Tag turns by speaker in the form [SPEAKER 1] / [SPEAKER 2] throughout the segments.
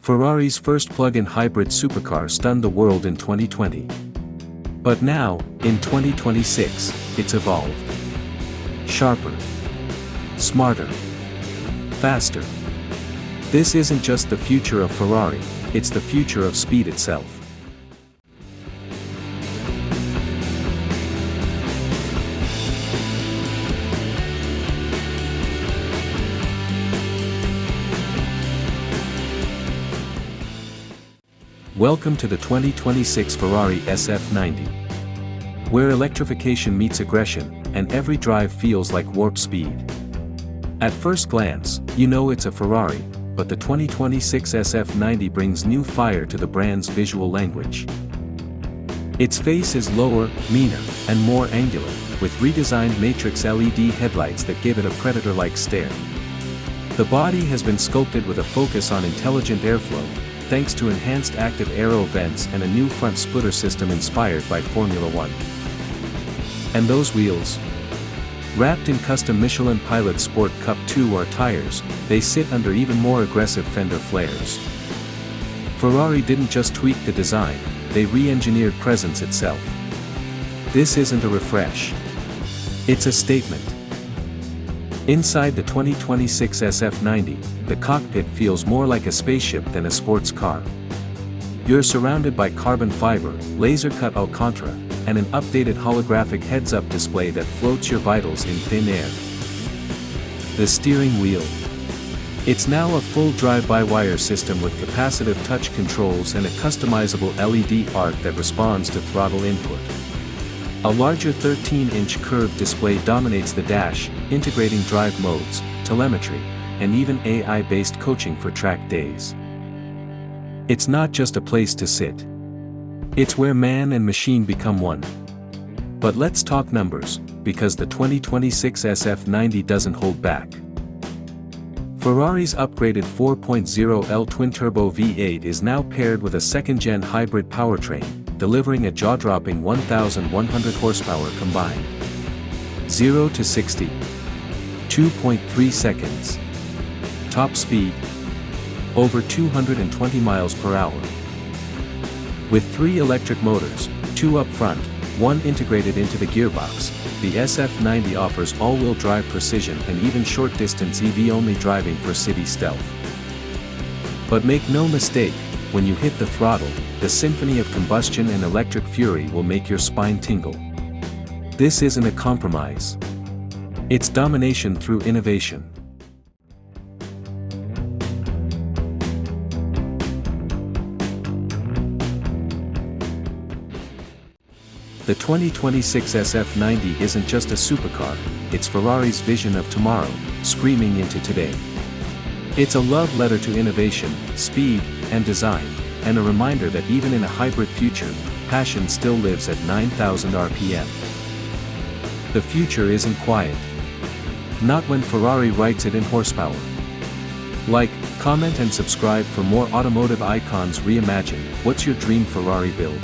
[SPEAKER 1] Ferrari's first plug-in hybrid supercar stunned the world in 2020. But now, in 2026, it's evolved. Sharper. Smarter. Faster. This isn't just the future of Ferrari, it's the future of speed itself. Welcome to the 2026 Ferrari SF90. Where electrification meets aggression, and every drive feels like warp speed. At first glance, you know it's a Ferrari, but the 2026 SF90 brings new fire to the brand's visual language. Its face is lower, meaner, and more angular, with redesigned matrix LED headlights that give it a Predator-like stare. The body has been sculpted with a focus on intelligent airflow, thanks to enhanced active aero vents and a new front splitter system inspired by Formula One. And those wheels? Wrapped in custom Michelin Pilot Sport Cup 2R tires, they sit under even more aggressive fender flares. Ferrari didn't just tweak the design, they re-engineered presence itself. This isn't a refresh. It's a statement. Inside the 2026 SF90, the cockpit feels more like a spaceship than a sports car. You're surrounded by carbon fiber, laser-cut Alcantara, and an updated holographic heads-up display that floats your vitals in thin air. The steering wheel. It's now a full drive-by-wire system with capacitive touch controls and a customizable LED arc that responds to throttle input. A larger 13-inch curved display dominates the dash, integrating drive modes, telemetry, and even AI-based coaching for track days. It's not just a place to sit. It's where man and machine become one. But let's talk numbers, because the 2026 SF90 doesn't hold back. Ferrari's upgraded 4.0L twin-turbo V8 is now paired with a second-gen hybrid powertrain, delivering a jaw-dropping 1,100 horsepower combined. 0 to 60. 2.3 seconds. Top speed. Over 220 miles per hour. With 3 electric motors, 2 up front, 1 integrated into the gearbox, the SF90 offers all-wheel drive precision and even short-distance EV-only driving for city stealth. But make no mistake, when you hit the throttle, the symphony of combustion and electric fury will make your spine tingle. This isn't a compromise. It's domination through innovation. The 2026 SF90 isn't just a supercar, it's Ferrari's vision of tomorrow, screaming into today. It's a love letter to innovation, speed, and design, and a reminder that even in a hybrid future, passion still lives at 9,000 RPM. The future isn't quiet. Not when Ferrari writes it in horsepower. Like, comment and subscribe for more automotive icons reimagined. What's your dream Ferrari build?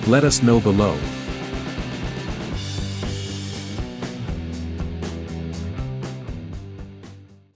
[SPEAKER 1] Let us know below.